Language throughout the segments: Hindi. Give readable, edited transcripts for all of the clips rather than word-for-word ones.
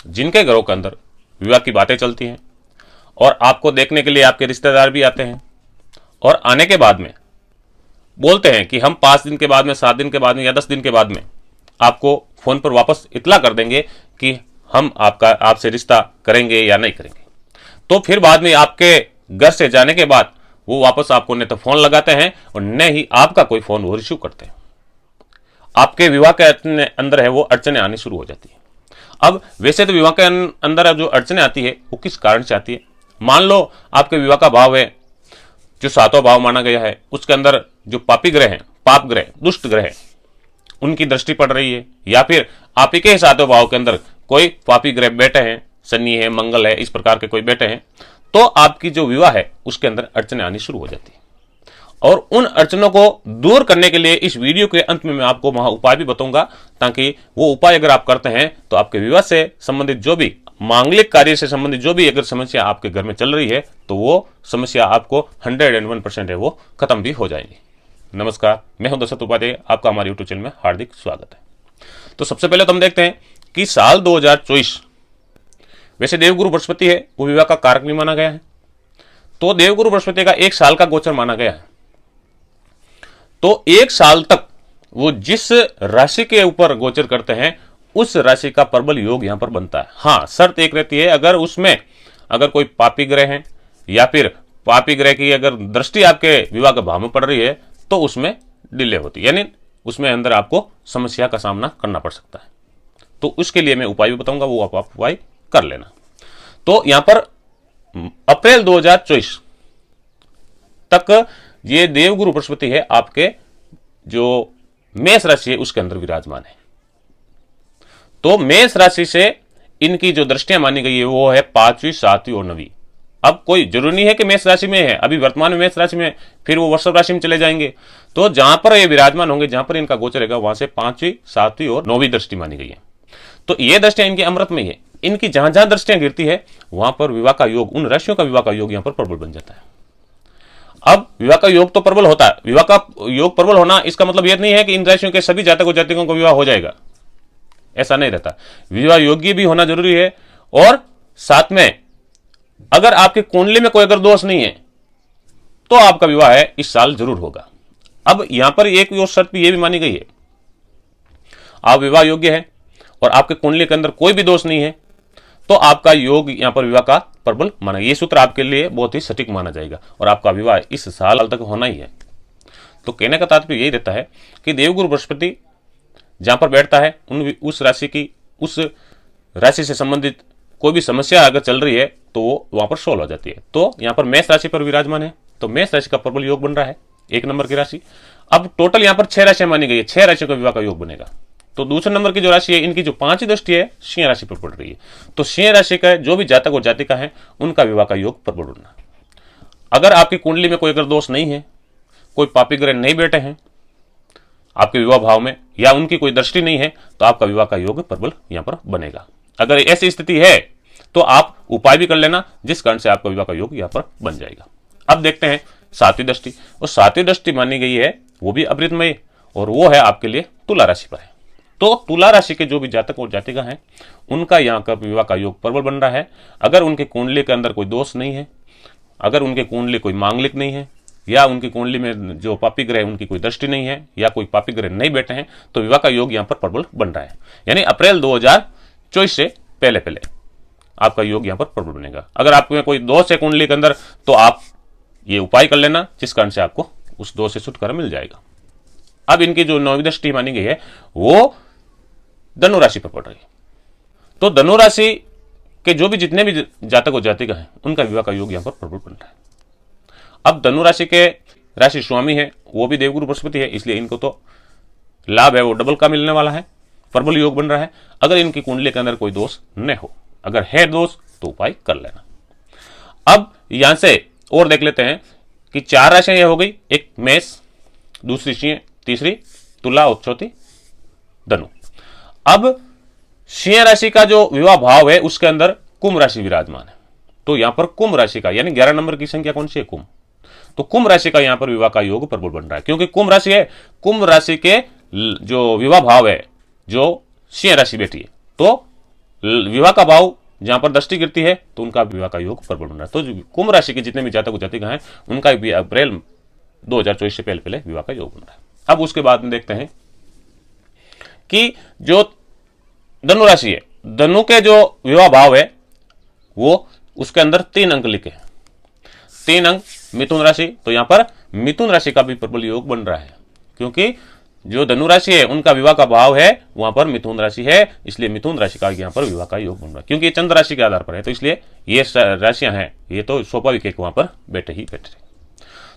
जिनके घरों के अंदर विवाह की बातें चलती हैं और आपको देखने के लिए आपके रिश्तेदार भी आते हैं, और आने के बाद में बोलते हैं कि हम 5 दिन के बाद में, 7 दिन के बाद में या 10 दिन के बाद में आपको फोन पर वापस इतला कर देंगे कि हम आपसे रिश्ता करेंगे या नहीं करेंगे। तो फिर बाद में आपके घर से जाने के बाद वो वापस आपको न तो फोन लगाते हैं और न ही आपका कोई फोन वो रिसीव करते हैं। आपके विवाह के अंदर है वो अड़चने आनी शुरू हो जाती है। अब वैसे तो विवाह के अंदर जो अड़चने आती है वो किस कारण से आती है? मान लो आपके विवाह का भाव है जो 7वां भाव माना गया है, उसके अंदर जो पापी ग्रह हैं, पाप ग्रह, दुष्ट ग्रह हैं, उनकी दृष्टि पड़ रही है, या फिर आप ही के 7वें भाव के अंदर कोई पापी ग्रह बैठे हैं, शनि है, मंगल है, इस प्रकार के कोई बैठे हैं, तो आपकी जो विवाह है उसके अंदर अड़चने आनी शुरू हो जाती है। और उन अड़चनों को दूर करने के लिए इस वीडियो के अंत में मैं आपको वहां उपाय भी बताऊंगा, ताकि वो उपाय अगर आप करते हैं तो आपके विवाह से संबंधित जो भी मांगलिक कार्य से संबंधित जो भी अगर समस्या आपके घर में चल रही है तो वो समस्या आपको 101% है वो खत्म भी हो जाएंगी। नमस्कार, मैं हूं दशरथ उपाध्याय, आपका हमारे यूट्यूब चैनल में हार्दिक स्वागत है। तो सबसे पहले तो हम देखते हैं कि साल 2024 वैसे देवगुरु बृहस्पति है वो विवाह का कारक भी माना गया है। तो देवगुरु बृहस्पति का 1 साल का गोचर माना गया है। तो 1 साल तक वो जिस राशि के ऊपर गोचर करते हैं उस राशि का प्रबल योग यहां पर बनता है। हाँ, शर्त एक रहती है, अगर उसमें अगर कोई पापी ग्रह है या फिर पापी ग्रह की अगर दृष्टि आपके विवाह के भाव में पड़ रही है तो उसमें डिले होती है, यानी उसमें अंदर आपको समस्या का सामना करना पड़ सकता है। तो उसके लिए मैं उपाय भी बताऊंगा, वो आप उपाय कर लेना। तो यहां पर अप्रैल 2024 तक ये देवगुरु बृहस्पति है आपके जो मेष राशि है उसके अंदर विराजमान है। तो मेष राशि से इनकी जो दृष्टियां मानी गई है वो है 5वीं, 7वीं और 9वीं। अब कोई जरूरी नहीं है कि मेष राशि में है, अभी वर्तमान में मेष राशि में, फिर वो वृषभ राशि में चले जाएंगे। तो जहां पर ये विराजमान होंगे, जहां पर इनका गोचर रहेगा, वहां से 5वीं, 7वीं और 9वीं दृष्टि मानी गई है। तो ये दृष्टियां इनकी अमृत में ही है। इनकी जहां जहां दृष्टियां गिरती है वहां पर विवाह का योग, उन राशियों का विवाह का योग यहां पर प्रबल बन जाता है। अब विवाह का योग तो प्रबल होता है, विवाह का योग प्रबल होना इसका मतलब यह नहीं है कि इन राशियों के सभी जातकों जातिकों का विवाह हो जाएगा, ऐसा नहीं रहता। विवाह योग्य भी होना जरूरी है, और साथ में अगर आपकी कुंडली में कोई अगर दोष नहीं है तो आपका विवाह है इस साल जरूर होगा। अब यहां पर एक और शर्त भी यह भी मानी गई है, आप विवाह योग्य है और आपके कुंडली के अंदर कोई भी दोष नहीं है तो आपका योग यहां पर विवाह का प्रबल माना। यह सूत्र आपके लिए बहुत ही सटीक माना जाएगा और आपका विवाह इस साल तक होना ही है। तो कहने का तात्पर्य यही रहता है कि देवगुरु बृहस्पति जहां पर बैठता है उस राशि की, उस राशि से संबंधित कोई भी समस्या अगर चल रही है तो वो वहां पर सोल्व हो जाती है। तो यहां पर मेष राशि पर विराजमान है, तो मेष राशि का प्रबल योग बन रहा है, 1 नंबर की राशि। अब टोटल यहां पर 6 राशियां मानी गई है, 6 राशियों का विवाह का योग बनेगा। तो दूसरे नंबर की जो राशि है, इनकी जो 5वीं दृष्टि है सिंह राशि पर पड़ रही है। तो सिंह राशि का जो भी जातक और जातिका है उनका विवाह का योग प्रबल बनना। अगर आपकी कुंडली में कोई अगर दोष नहीं है, कोई पापी ग्रह नहीं बैठे हैं आपके विवाह भाव में, या उनकी कोई दृष्टि नहीं है, तो आपका विवाह का योग प्रबल यहां पर बनेगा। अगर ऐसी स्थिति है तो आप उपाय भी कर लेना, जिस कारण से आपका विवाह का योग यहां पर बन जाएगा। अब देखते हैं 7वीं दृष्टि, और 7वीं दृष्टि मानी गई है वो भी अमृतमय, और वो है आपके लिए तुला राशि पर है। तो तुला राशि के जो भी जातक और जातिका हैं उनका यहाँ का विवाह का योग प्रबल बन रहा है। अगर उनके कुंडली के अंदर कोई दोष नहीं है, अगर उनके कुंडली कोई मांगलिक नहीं है, या उनकी कुंडली में जो पापी ग्रह उनकी कोई दृष्टि नहीं है, या कोई पापी ग्रह नहीं बैठे हैं, तो विवाह का योग यहाँ पर प्रबल बन रहा है। यानी अप्रैल 2024 से पहले पहले आपका योग यहाँ पर प्रबल बनेगा। अगर आपके कोई दोष है कुंडली के अंदर तो आप ये उपाय कर लेना, जिस कारण से आपको उस दोष से छुटकारा मिल जाएगा। अब इनकी जो 9वीं दृष्टि मानी गई है वो धनु राशि पर पड़ रही है। तो धनु राशि के जो भी जितने भी जातक और जातिका हैं उनका विवाह का योग यहां पर प्रबल बन रहा है। अब धनु राशि के राशि स्वामी है वो भी देवगुरु बृहस्पति है, इसलिए इनको तो लाभ है वो डबल का मिलने वाला है, प्रबल योग बन रहा है। अगर इनकी कुंडली के अंदर कोई दोष न हो, अगर है दोष तो उपाय कर लेना। अब यहां से और देख लेते हैं कि 4 राशियां यह हो गई, एक मेष, दूसरी सिंह, तीसरी तुला और चौथी धनु। अब सिंह राशि का जो विवाह भाव है उसके अंदर कुंभ राशि विराजमान है। तो यहां पर कुंभ राशि का, यानी 11 नंबर की संख्या कौन सी है? कुंभ। तो कुंभ राशि का यहां पर विवाह का योग प्रबल बन रहा है, क्योंकि कुंभ राशि है, कुंभ राशि के जो विवाह भाव है जो सिंह राशि बैठी है, तो विवाह का भाव जहां पर दृष्टि गिरती है तो उनका विवाह का योग प्रबल बन रहा है। तो कुंभ राशि के जितने भी जातक जातिका हैं उनका भी अप्रैल 2024 से पहले पहले विवाह का योग बन रहा है। अब उसके बाद में देखते हैं कि जो धनु राशि है, धनु के जो विवाह भाव है वो उसके अंदर 3 अंक लिखे हैं, 3 अंक मिथुन राशि। तो यहां पर मिथुन राशि का भी प्रबल योग बन रहा है, क्योंकि जो धनु राशि है उनका विवाह का भाव है वहां पर मिथुन राशि है, इसलिए मिथुन राशि का यहां पर विवाह का योग बन रहा है। क्योंकि ये चंद्र राशि के आधार पर है तो इसलिए ये राशियां हैं, ये तो स्वाभाविक है कि वहां पर बैठे ही बैठे।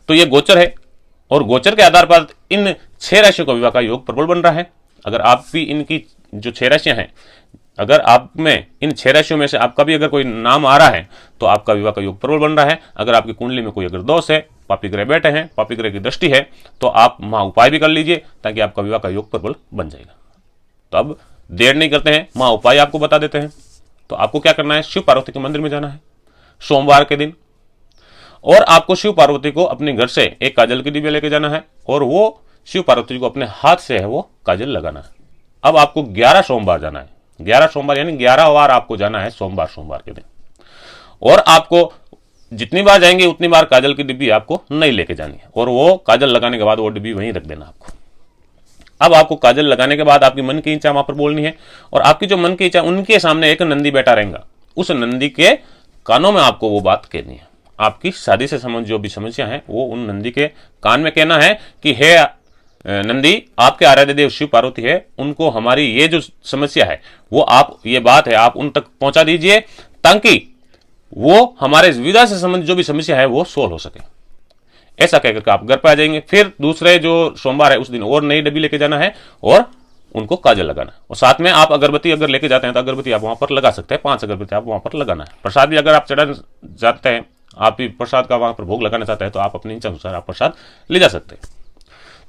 तो ये गोचर है और गोचर के आधार पर इन 6 राशियों का विवाह का योग प्रबल बन रहा है। अगर आप भी इनकी जो 6 राशियां हैं, अगर आप में इन 6 राशियों में से आपका भी अगर कोई नाम आ रहा है तो आपका विवाह का योग प्रबल बन रहा है। अगर आपकी कुंडली में कोई अगर दोष है, पापी ग्रह बैठे हैं, पापी ग्रह की दृष्टि है, तो आप महा उपाय भी कर लीजिए ताकि आपका विवाह का योग प्रबल बन जाएगा। तो अब देर नहीं करते हैं, महा उपाय आपको बता देते हैं। तो आपको क्या करना है, शिव पार्वती के मंदिर में जाना है सोमवार के दिन, और आपको शिव पार्वती को अपने घर से एक काजल की डिब्बे लेके जाना है और वो शिव पार्वती को अपने हाथ से है वो काजल लगाना है। अब आपको 11 सोमवार जाना है, 11 सोमवार यानी 11 बार आपको जाना है सोमवार के दिन, और आपको जितनी बार जाएंगे उतनी बार काजल की डिब्बी आपको नहीं लेके जानी है, और वो काजल लगाने के बाद वो डिब्बी वहीं रख देना आपको। अब आपको काजल लगाने के बाद आपकी मन की इच्छा वहां पर बोलनी है, और आपकी जो मन की इच्छा, उनके सामने एक नंदी बैठा रहेगा, उस नंदी के कानों में आपको वो बात कहनी है। आपकी शादी से संबंधित जो भी समस्या है वो उन नंदी के कान में कहना है कि हे नंदी, आपके आराध्य देव शिव पार्वती है, उनको हमारी ये जो समस्या है वो आप, ये बात है आप उन तक पहुंचा दीजिए ताकि वो हमारे विवाह से संबंधित जो भी समस्या है वो सोल्व हो सके। ऐसा कहकर आप घर पर आ जाएंगे। फिर दूसरे जो सोमवार है उस दिन और नई डब्बी लेके जाना है और उनको काजल लगाना है, और साथ में आप अगरबत्ती अगर लेके जाते हैं तो अगरबत्ती आप वहां पर लगा सकते हैं, 5 अगरबत्ती आप वहां पर लगाना है। प्रसाद भी अगर आप चढ़ा जाते हैं, आप भी प्रसाद का वहां पर भोग लगाना चाहते हैं तो आप अपनी इच्छा अनुसार आप प्रसाद ले जा सकते हैं।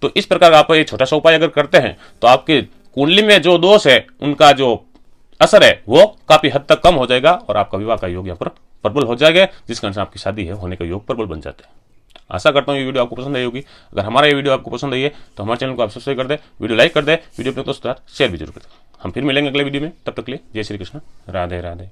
तो इस प्रकार आप ये छोटा सा उपाय अगर करते हैं तो आपकी कुंडली में जो दोष है उनका जो असर है वो काफी हद तक कम हो जाएगा और आपका विवाह का योग यहाँ पर प्रबल हो जाएगा, जिसके अनुसार आपकी शादी है होने का योग प्रबल बन जाते हैं। आशा करता हूँ ये वीडियो आपको पसंद आई होगी। अगर हमारा ये वीडियो आपको पसंद आई है तो हमारे चैनल को आप सब्सक्राइब कर दे, वीडियो लाइक कर दे, वीडियो अपने दोस्तों के साथ शेयर भी जरूर कर दे। हम फिर मिलेंगे अगले वीडियो में, तब तक के लिए जय श्री कृष्ण, राधे राधे।